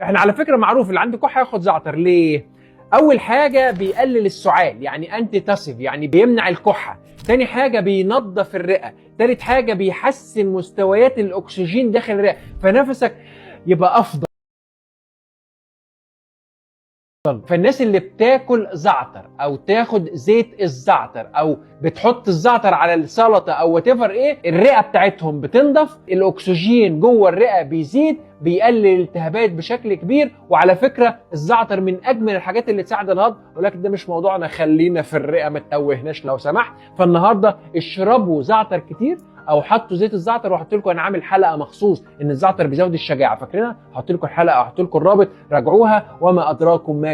احنا على فكره معروف اللي عنده كحه ياخد زعتر. ليه؟ اول حاجه بيقلل السعال، يعني انتي تاسيف، يعني بيمنع الكحه. تاني حاجه بينظف الرئه. تالت حاجه بيحسن مستويات الاكسجين داخل الرئه، فنفسك يبقى افضل. فالناس اللي بتاكل زعتر او تاخد زيت الزعتر او بتحط الزعتر على السلطه او وات ايفر ايه، الرئه بتاعتهم بتنضف، الاكسجين جوه الرئه بيزيد، بيقلل الالتهابات بشكل كبير. وعلى فكره الزعتر من اجمل الحاجات اللي تساعد الهضم، ولكن ده مش موضوعنا، خلينا في الرئه ما تتوهناش لو سمحت. فالنهارده اشربوا زعتر كتير او حطوا زيت الزعتر، وهحط لكم، انا عامل حلقه مخصوص ان الزعتر بيزود الشجاعه، فاكرينها؟ هحط لكم الحلقه، هحط لكم الرابط، راجعوها. وما ادراكم ما